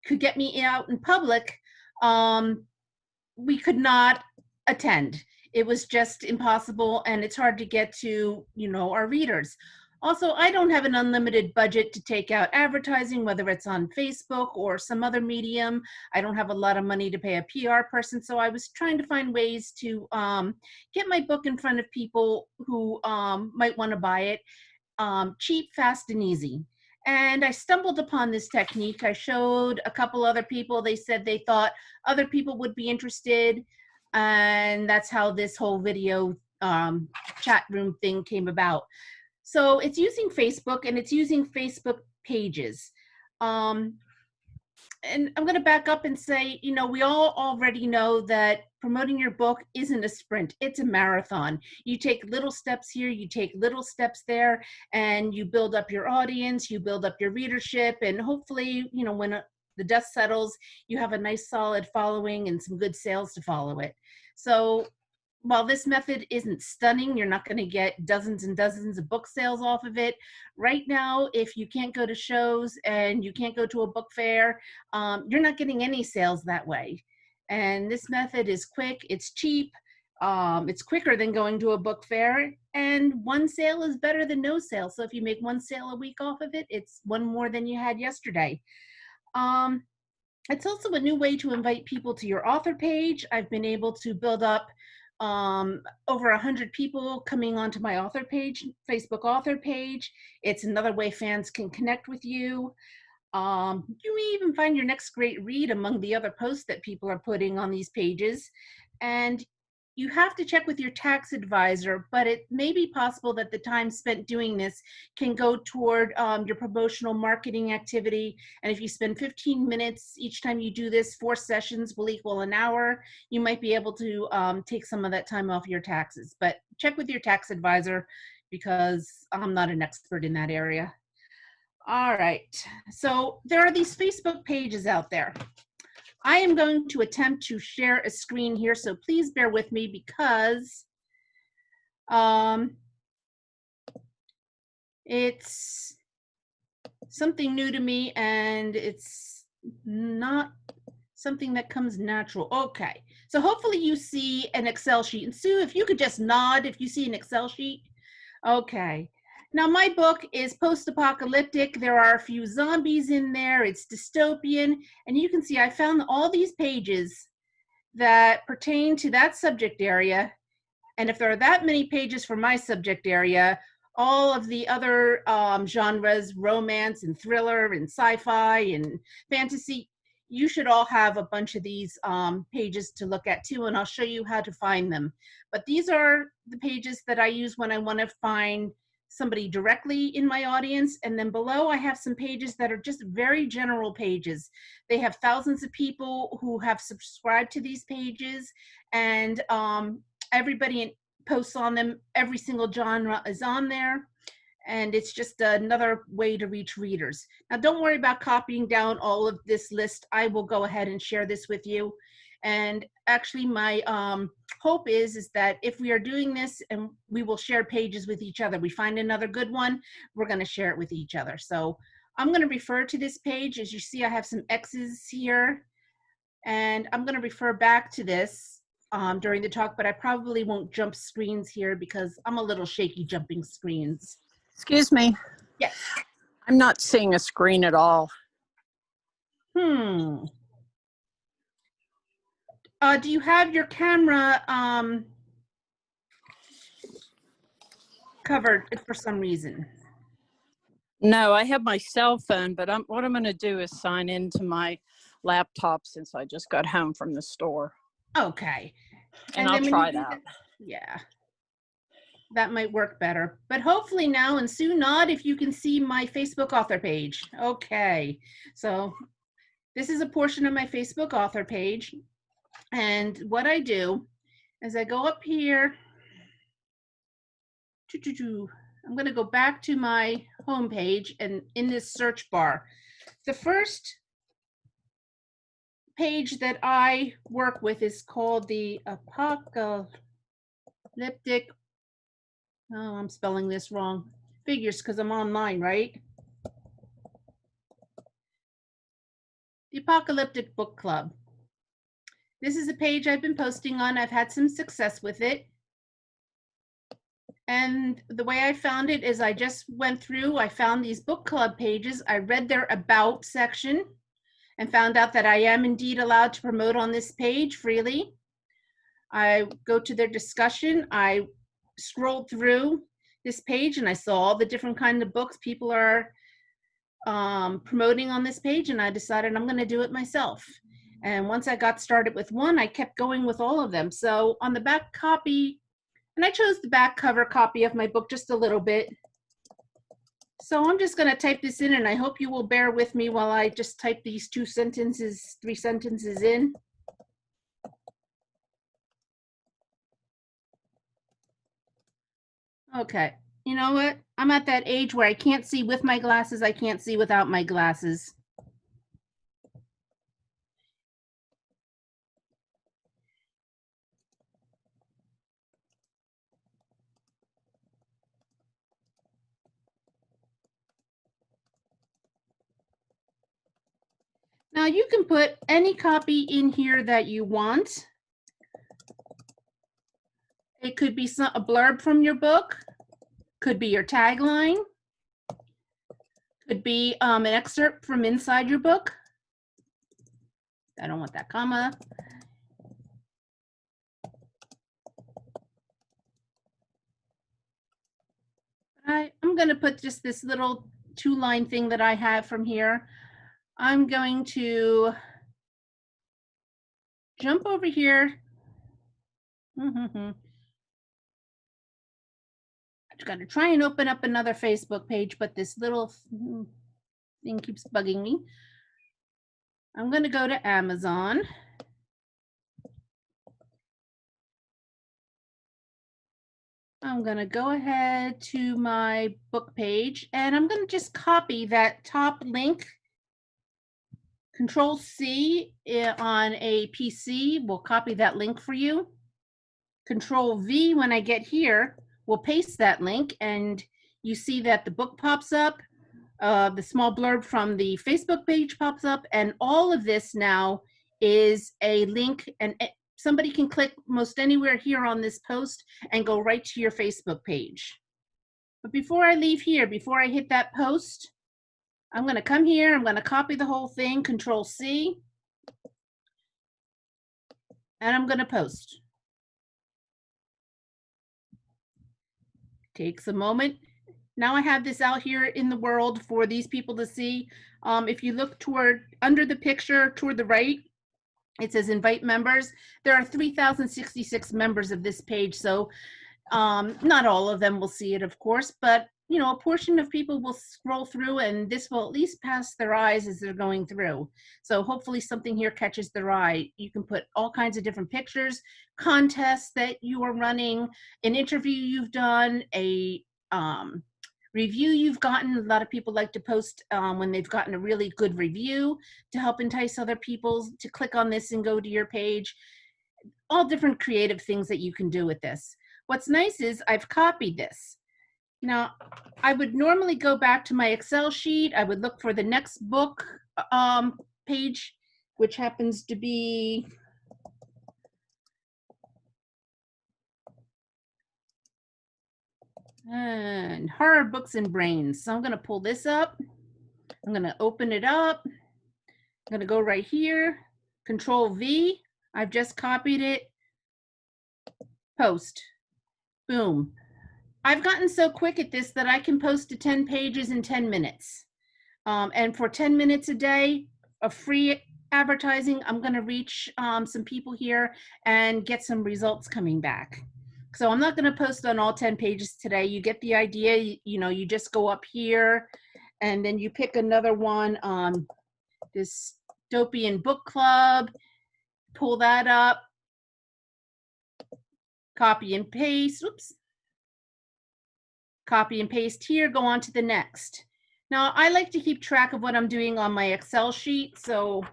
could get me out in public, we could not attend. It was just impossible, and it's hard to get to, our readers. Also, I don't have an unlimited budget to take out advertising, whether it's on Facebook or some other medium. I don't have a lot of money to pay a PR person, so I was trying to find ways to get my book in front of people who might want to buy it, cheap, fast, and easy. And I stumbled upon this technique. I showed a couple other people. They said they thought other people would be interested. And that's how this whole video chat room thing came about. So it's using Facebook, and it's using Facebook pages. And I'm going to back up and say, we all already know that promoting your book isn't a sprint, it's a marathon. You take little steps here, you take little steps there, and you build up your audience, you build up your readership, and hopefully, when the dust settles, you have a nice solid following and some good sales to follow it. So while this method isn't stunning, you're not going to get dozens and dozens of book sales off of it. Right now, if you can't go to shows and you can't go to a book fair, you're not getting any sales that way. And this method is quick, it's cheap, it's quicker than going to a book fair, and one sale is better than no sale. So if you make one sale a week off of it, it's one more than you had yesterday. It's also a new way to invite people to your author page. I've been able to build up over 100 people coming onto my author page, Facebook author page. It's another way fans can connect with you. You may even find your next great read among the other posts that people are putting on these pages. And you have to check with your tax advisor, but it may be possible that the time spent doing this can go toward your promotional marketing activity. And if you spend 15 minutes each time you do this, 4 sessions will equal an hour. You might be able to take some of that time off your taxes, but check with your tax advisor because I'm not an expert in that area. All right, so there are these Facebook pages out there. I am going to attempt to share a screen here, so please bear with me because it's something new to me and it's not something that comes natural. Okay, so hopefully you see an Excel sheet. And Sue, if you could just nod if you see an Excel sheet. Okay. Now, my book is post-apocalyptic. There are a few zombies in there. It's dystopian. And you can see I found all these pages that pertain to that subject area. And if there are that many pages for my subject area, all of the other genres, romance and thriller and sci-fi and fantasy, you should all have a bunch of these pages to look at too, and I'll show you how to find them. But these are the pages that I use when I want to find somebody directly in my audience. And then below I have some pages that are just very general pages. They have thousands of people who have subscribed to these pages, and everybody posts on them. Every single genre is on there, and it's just another way to reach readers. Now, don't worry about copying down all of this list. I will go ahead and share this with you. And actually, my hope is that if we are doing this and we will share pages with each other, we find another good one, we're going to share it with each other. So I'm going to refer to this page. As you see, I have some X's here, and I'm going to refer back to this during the talk, but I probably won't jump screens here because I'm a little shaky jumping screens. Excuse me. Yes. I'm not seeing a screen at all. Do you have your camera covered for some reason? No, I have my cell phone, but what I'm going to do is sign into my laptop since I just got home from the store. Okay. And I'll try that. Yeah. That might work better. But hopefully now, and Sue, nod if you can see my Facebook author page. Okay. So this is a portion of my Facebook author page. And what I do is I go up here. I'm going to go back to my home page, and in this search bar, the first page that I work with is called the Apocalyptic, oh, I'm spelling this wrong, figures because I'm online, right? The Apocalyptic Book Club. This is a page I've been posting on. I've had some success with it. And the way I found it is I just went through, I found these book club pages. I read their about section and found out that I am indeed allowed to promote on this page freely. I go to their discussion. I scrolled through this page and I saw all the different kinds of books people are promoting on this page, and I decided I'm going to do it myself. And once I got started with one, I kept going with all of them. So on the back copy, and I chose the back cover copy of my book just a little bit. So I'm just going to type this in, and I hope you will bear with me while I just type these 3 sentences in. Okay, you know what? I'm at that age where I can't see with my glasses, I can't see without my glasses. Now you can put any copy in here that you want. It could be a blurb from your book, could be your tagline, could be an excerpt from inside your book. I don't want that comma. I'm going to put just this little 2-line thing that I have from here. I'm going to jump over here. I just got to try and open up another Facebook page, but this little thing keeps bugging me. I'm going to go to Amazon. I'm going to go ahead to my book page, and I'm going to just copy that top link. Control C on a PC will copy that link for you. Control V when I get here will paste that link, and you see that the book pops up, the small blurb from the Facebook page pops up, and all of this now is a link, and somebody can click most anywhere here on this post and go right to your Facebook page. But before I leave here, before I hit that post, I'm going to come here, I'm going to copy the whole thing, Control C, and I'm going to post. Takes a moment. Now I have this out here in the world for these people to see. If you look toward under the picture toward the right, it says invite members. There are 3,066 members of this page, so not all of them will see it, of course, but you know, a portion of people will scroll through, and this will at least pass their eyes as they're going through. So hopefully something here catches their eye. You can put all kinds of different pictures, contests that you are running, an interview you've done, a review you've gotten. A lot of people like to post when they've gotten a really good review to help entice other people to click on this and go to your page. All different creative things that you can do with this. What's nice is I've copied this. Now, I would normally go back to my Excel sheet. I would look for the next book page, which happens to be and Horror Books and Brains. So I'm going to pull this up. I'm going to open it up. I'm going to go right here, Control V. I've just copied it. Post. Boom. I've gotten so quick at this that I can post to 10 pages in 10 minutes. And for 10 minutes a day of free advertising, I'm going to reach some people here and get some results coming back. So I'm not going to post on all 10 pages today. You get the idea. You know, you just go up here and then you pick another one on Dystopian Book Club, pull that up, copy and paste. Oops. Copy and paste here, go on to the next. Now, I like to keep track of what I'm doing on my Excel sheet. So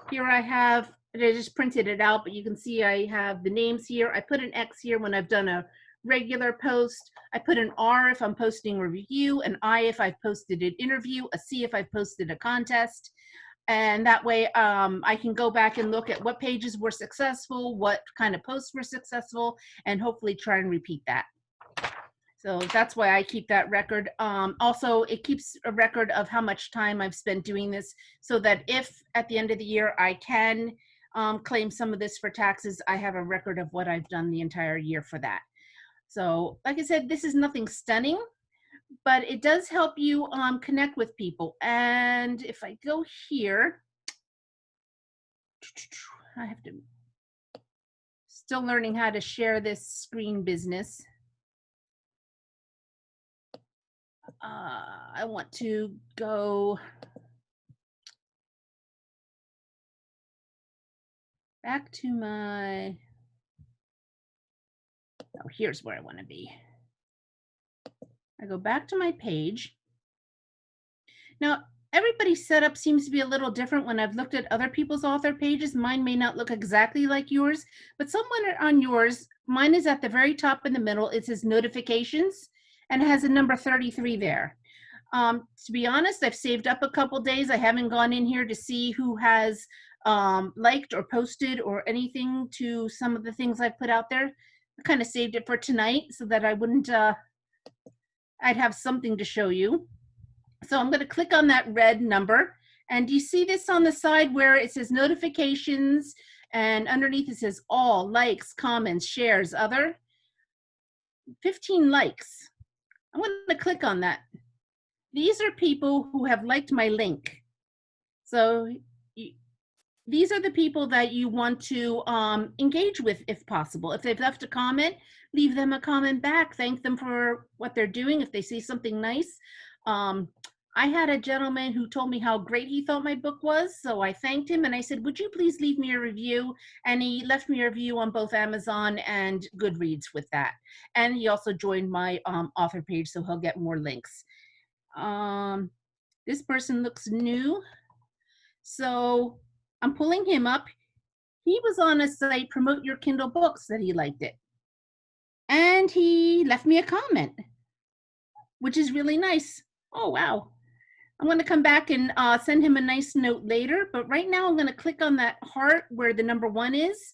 here I have, I just printed it out, but you can see I have the names here. I put an X here when I've done a regular post. I put an R if I'm posting a review, an I if I've posted an interview, a C if I've posted a contest. And that way I can go back and look at what pages were successful, what kind of posts were successful, and hopefully try and repeat that. So that's why I keep that record. Also, it keeps a record of how much time I've spent doing this, so that if at the end of the year I can claim some of this for taxes, I have a record of what I've done the entire year for that. So like I said, this is nothing stunning, but it does help you connect with people. And if I go here, I have to, still learning how to share this screen business. I want to go back to my, oh, here's where I want to be. I go back to my page. Now, everybody's setup seems to be a little different. When I've looked at other people's author pages, mine may not look exactly like yours, but somewhere on yours, mine is at the very top in the middle. It says notifications and it has a number 33 there. To be honest, I've saved up a couple days. I haven't gone in here to see who has liked or posted or anything to some of the things I've put out there. I kind of saved it for tonight so that I wouldn't, I'd have something to show you. So I'm going to click on that red number. And do you see this on the side where it says notifications and underneath it says all, likes, comments, shares, other? 15 likes. I'm going to click on that. These are people who have liked my link. So these are the people that you want to engage with if possible. If they've left a comment, leave them a comment back. Thank them for what they're doing if they see something nice. I had a gentleman who told me how great he thought my book was, so I thanked him and I said, would you please leave me a review? And he left me a review on both Amazon and Goodreads with that. And he also joined my author page, so he'll get more links. This person looks new, so I'm pulling him up. He was on a site, Promote Your Kindle Books, that he liked it. And he left me a comment, which is really nice. Oh, wow. I'm going to come back and send him a nice note later, but right now I'm going to click on that heart where the number 1 is,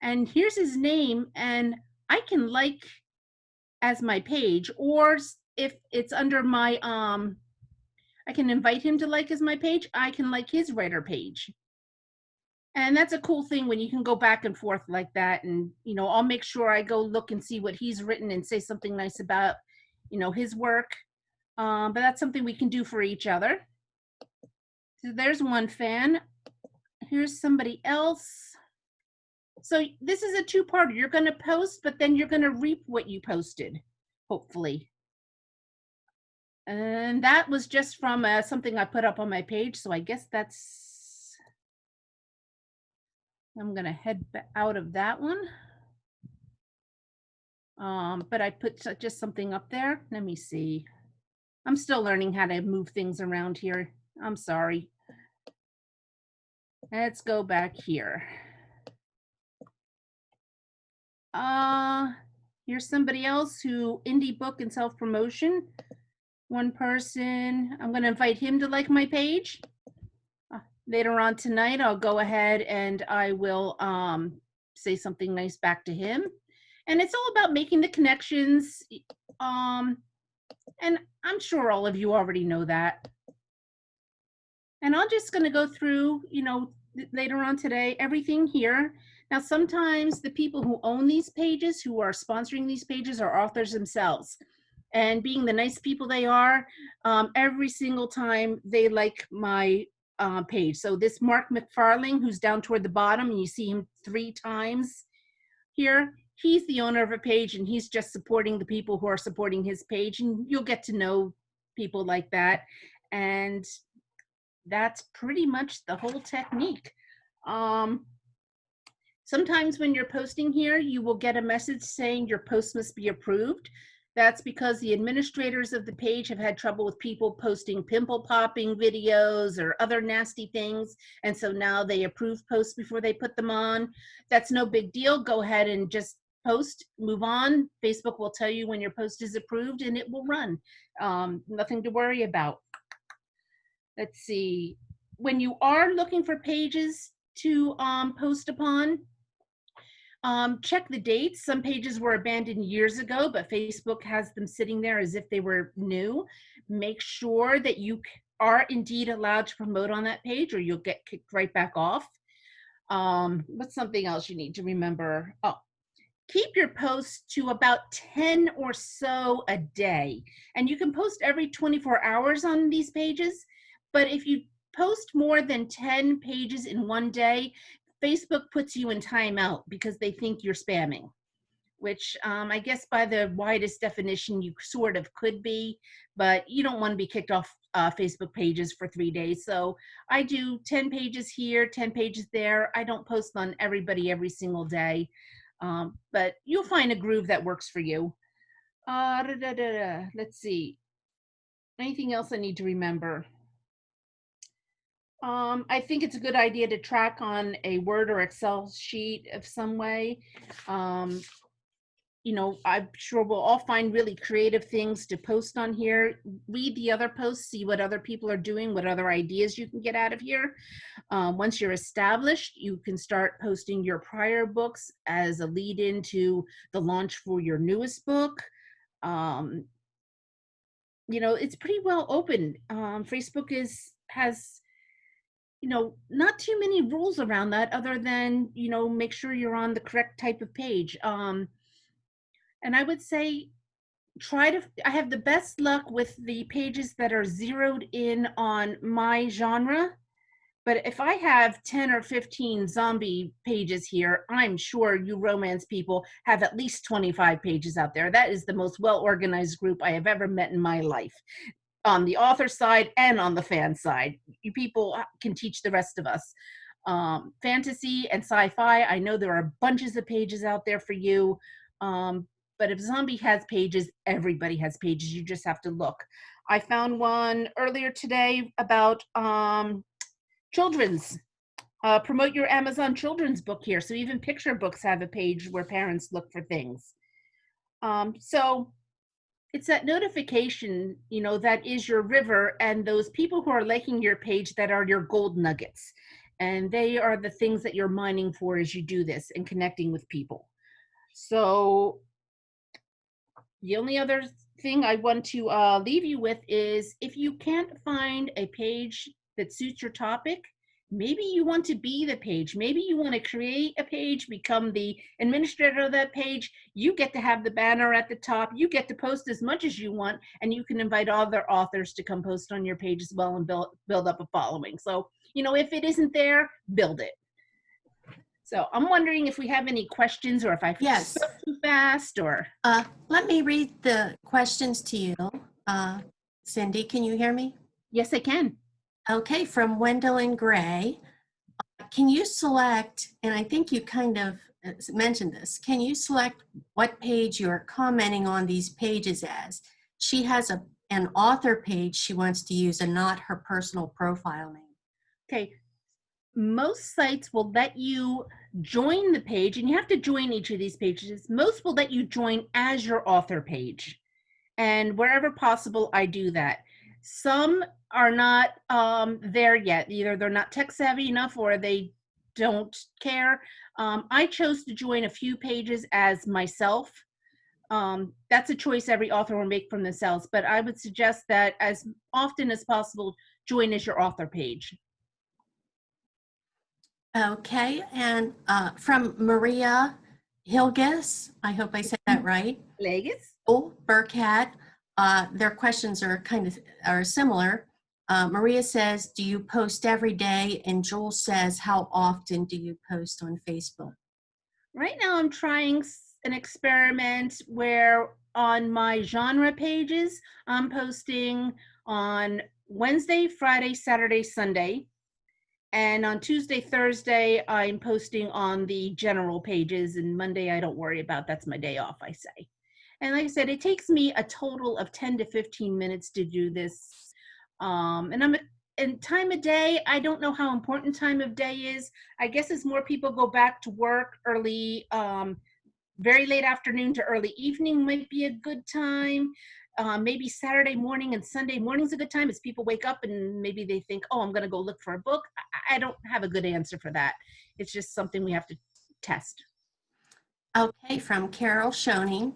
and here's his name, and I can like as my page, or if it's under my, I can invite him to like as my page, I can like his writer page. And that's a cool thing when you can go back and forth like that, and, you know, I'll make sure I go look and see what he's written and say something nice about, you know, his work. But that's something we can do for each other. So there's one fan. Here's somebody else. So this is a two-parter. You're going to post, but then you're going to reap what you posted, hopefully. And that was just from something I put up on my page. So I guess that's, I'm going to head out of that one. But I put just something up there. Let me see. I'm still learning how to move things around here. I'm sorry. Let's go back here. Here's somebody else who indie book and self-promotion. One person, I'm going to invite him to like my page. Later on tonight, I'll go ahead and I will say something nice back to him. And it's all about making the connections. And I'm sure all of you already know that. And I'm just going to go through, you know, later on today, everything here. Now, sometimes the people who own these pages, who are sponsoring these pages, are authors themselves. And being the nice people they are, every single time they like my page. So this Mark McFarling, who's down toward the bottom, and you see him 3 times here, he's the owner of a page, and he's just supporting the people who are supporting his page. And you'll get to know people like that. And that's pretty much the whole technique. Sometimes when you're posting here, you will get a message saying your post must be approved. That's because the administrators of the page have had trouble with people posting pimple popping videos or other nasty things. And so now they approve posts before they put them on. That's no big deal. Go ahead and just post, move on. Facebook will tell you when your post is approved and it will run. Nothing to worry about. Let's see. when you are looking for pages to post upon, check the dates. Some pages were abandoned years ago, but Facebook has them sitting there as if they were new. Make sure that you are indeed allowed to promote on that page, or you'll get kicked right back off. What's something else you need to remember? Oh, keep your posts to about 10 or so a day. And you can post every 24 hours on these pages, but if you post more than 10 pages in one day, Facebook puts you in timeout because they think you're spamming, which I guess by the widest definition you sort of could be, but you don't want to be kicked off Facebook pages for 3 days. So I do 10 pages here, 10 pages there. I don't post on everybody every single day, but you'll find a groove that works for you. Let's see. Anything else I need to remember? I think it's a good idea to track on a Word or Excel sheet of some way. You know, I'm sure we'll all find really creative things to post on here. Read the other posts, see what other people are doing, what other ideas you can get out of here. Once you're established, you can start posting your prior books as a lead into the launch for your newest book. You know, it's pretty well open. Facebook has, you know, not too many rules around that other than, you know, make sure you're on the correct type of page. And I would say I have the best luck with the pages that are zeroed in on my genre. But if I have 10 or 15 zombie pages here, I'm sure you romance people have at least 25 pages out there. That is the most well-organized group I have ever met in my life, on the author side and on the fan side. You people can teach the rest of us. Fantasy and sci-fi, I know there are bunches of pages out there for you. But if zombie has pages, everybody has pages. You just have to look. I found one earlier today about children's. Promote your Amazon children's book here. So even picture books have a page where parents look for things. So it's that notification, you know, that is your river, and those people who are liking your page that are your gold nuggets. And they are the things that you're mining for as you do this and connecting with people. So the only other thing I want to leave you with is, if you can't find a page that suits your topic, maybe you want to be the page. Maybe you want to create a page, become the administrator of that page. You get to have the banner at the top. You get to post as much as you want, and you can invite other authors to come post on your page as well and build up a following. So, you know, if it isn't there, build it. So I'm wondering if we have any questions, or if I spoke too fast, or. Let me read the questions to you. Cindy, can you hear me? Yes, I can. Okay, from Wendell Gray. Can you select, and I think you kind of mentioned this, can you select what page you're commenting on these pages as? She has an author page she wants to use and not her personal profile name. Okay. Most sites will let you join the page, and you have to join each of these pages. Most will let you join as your author page. And wherever possible, I do that. Some are not there yet. Either they're not tech savvy enough or they don't care. I chose to join a few pages as myself. That's a choice every author will make from themselves, but I would suggest that as often as possible, join as your author page. Okay, and from Maria Hilges, I hope I said that right. Legis? Oh, Burkhat. Their questions are similar. Maria says, do you post every day? And Joel says, how often do you post on Facebook? Right now I'm trying an experiment where on my genre pages, I'm posting on Wednesday, Friday, Saturday, Sunday. And on Tuesday, Thursday, I'm posting on the general pages, and Monday I don't worry about. That's my day off, I say. And like I said, it takes me a total of 10 to 15 minutes to do this. And time of day, I don't know how important time of day is. I guess as more people go back to work, early, very late afternoon to early evening might be a good time. maybe Saturday morning and Sunday morning's a good time as people wake up and maybe they think, oh, I'm going to go look for a book. I don't have a good answer for that. It's just something we have to test. Okay, from Carol Schoening,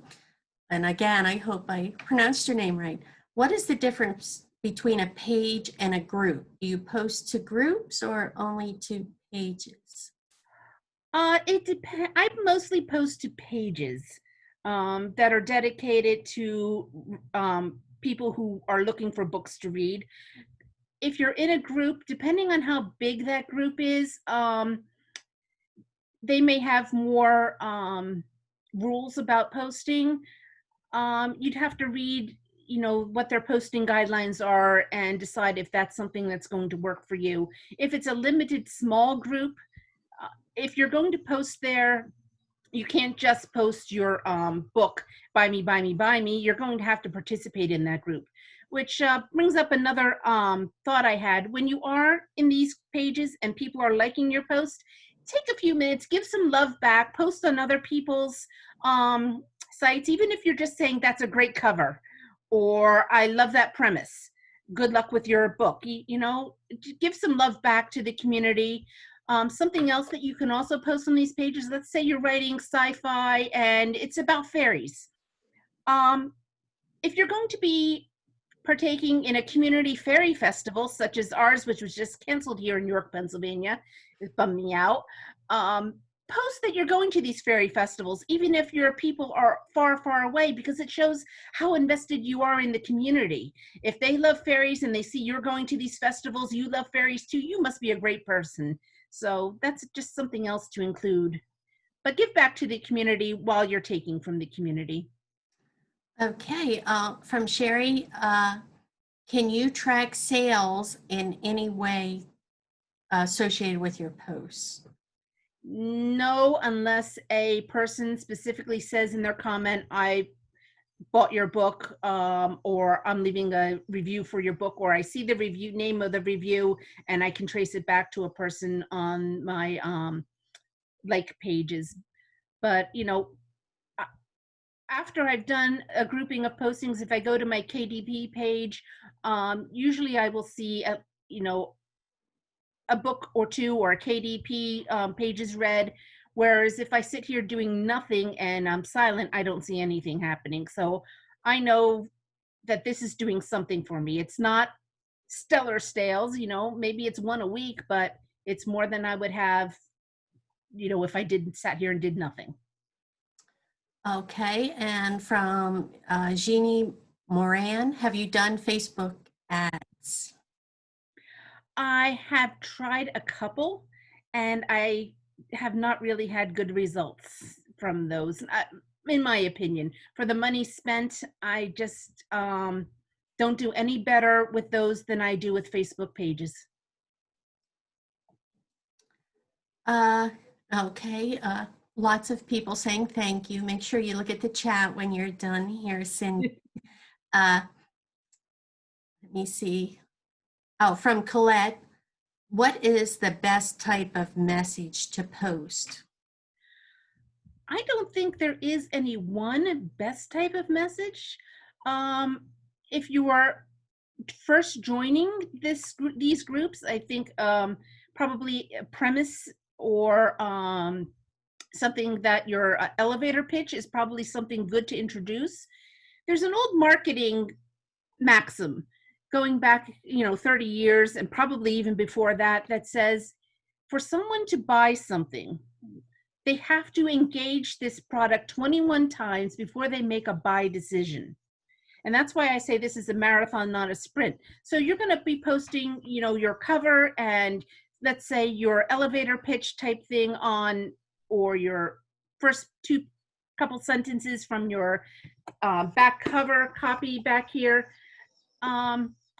and again, I hope I pronounced your name right. What is the difference between a page and a group? Do you post to groups or only to pages? It depends. I mostly post to pages that are dedicated to people who are looking for books to read. If you're in a group, depending on how big that group is, they may have more rules about posting. You'd have to read, what their posting guidelines are and decide if that's something that's going to work for you. If it's a limited small group, if you're going to post there, you can't just post your book, buy me, buy me, buy me. You're going to have to participate in that group, which brings up another thought I had. When you are in these pages and people are liking your post, take a few minutes, give some love back, post on other people's sites, even if you're just saying that's a great cover or I love that premise. Good luck with your book. Give some love back to the community. Something else that you can also post on these pages, let's say you're writing sci-fi and it's about fairies. If you're going to be partaking in a community fairy festival, such as ours, which was just canceled here in York, Pennsylvania, it bummed me out, post that you're going to these fairy festivals, even if your people are far, far away, because it shows how invested you are in the community. If they love fairies and they see you're going to these festivals, you love fairies too, you must be a great person. So that's just something else to include. But give back to the community while you're taking from the community. Okay, from Sherry, can you track sales in any way associated with your posts? No, unless a person specifically says in their comment, I bought your book, or I'm leaving a review for your book, or I see the name of the review and I can trace it back to a person on my like pages. But after I've done a grouping of postings, if I go to my KDP page, usually I will see a book or two or a KDP pages read. Whereas if I sit here doing nothing and I'm silent, I don't see anything happening. So I know that this is doing something for me. It's not stellar sales, maybe it's one a week, but it's more than I would have, if I didn't sat here and did nothing. Okay, and from Jeannie Moran, have you done Facebook ads? I have tried a couple and I have not really had good results from those, in my opinion. For the money spent, I just don't do any better with those than I do with Facebook pages. Okay, lots of people saying thank you. Make sure you look at the chat when you're done here, Cindy. Let me see. Oh, from Colette, what is the best type of message to post? I don't think there is any one best type of message. If you are first joining these groups, I think probably a premise or something that your elevator pitch is probably something good to introduce. There's an old marketing maxim going back 30 years and probably even before that, that says for someone to buy something, they have to engage this product 21 times before they make a buy decision. And that's why I say this is a marathon, not a sprint. So you're going to be posting, your cover and let's say your elevator pitch type thing on, or your first couple sentences from your back cover copy back here.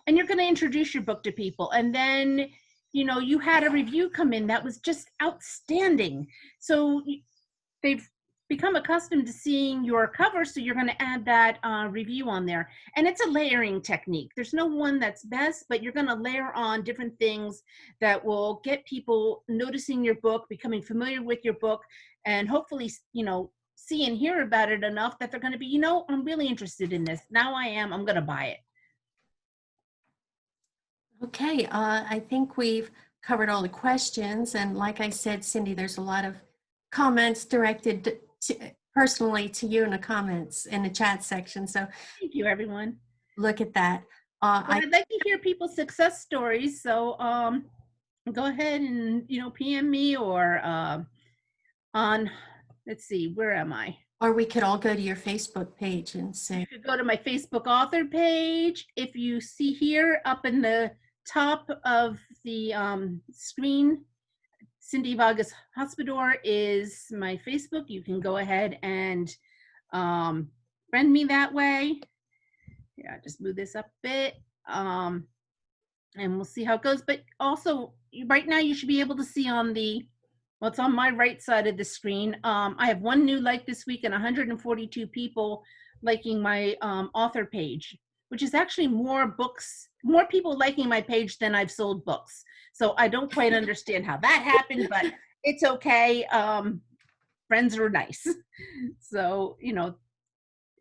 And you're going to introduce your book to people. And then, you had a review come in that was just outstanding. So they've become accustomed to seeing your cover, so you're going to add that review on there. And it's a layering technique. There's no one that's best, but you're going to layer on different things that will get people noticing your book, becoming familiar with your book, and hopefully, see and hear about it enough that they're going to be, I'm really interested in this. Now I am. I'm going to buy it. Okay, I think we've covered all the questions. And like I said, Cindy, there's a lot of comments directed personally to you in the comments in the chat section. So Thank you, everyone. look at that. But I'd like to hear people's success stories. So go ahead and, PM me or on, let's see, where am I? Or we could all go to your Facebook page and say. You could go to my Facebook author page. If you see here up in the top of the screen, Cindy Vargas Hospodor is my Facebook. You can go ahead and friend me that way. Yeah, just move this up a bit. And we'll see how it goes. But also, right now, you should be able to see on the, well, it's on my right side of the screen. I have 1 new like this week and 142 people liking my author page, which is actually more people liking my page than I've sold books. So I don't quite understand how that happened, but it's okay. Friends are nice. So,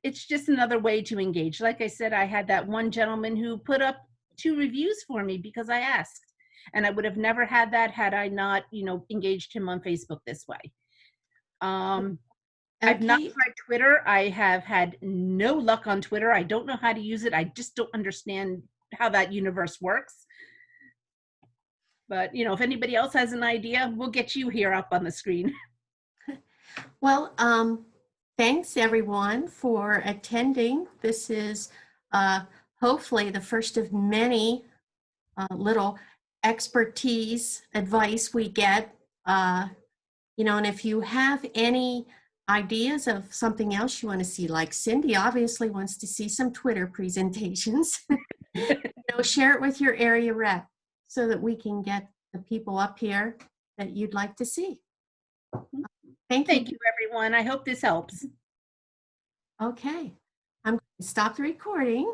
it's just another way to engage. Like I said, I had that one gentleman who put up 2 reviews for me because I asked. And I would have never had that had I not, engaged him on Facebook this way. I've not tried Twitter. I have had no luck on Twitter. I don't know how to use it. I just don't understand how that universe works. But, if anybody else has an idea, we'll get you here up on the screen. Well, thanks everyone for attending. This is hopefully the first of many little expertise advice we get. And if you have any ideas of something else you want to see, like Cindy obviously wants to see some Twitter presentations, share it with your area rep so that we can get the people up here that you'd like to see. Thank you, everyone. I hope this helps. Okay, I'm going to stop the recording.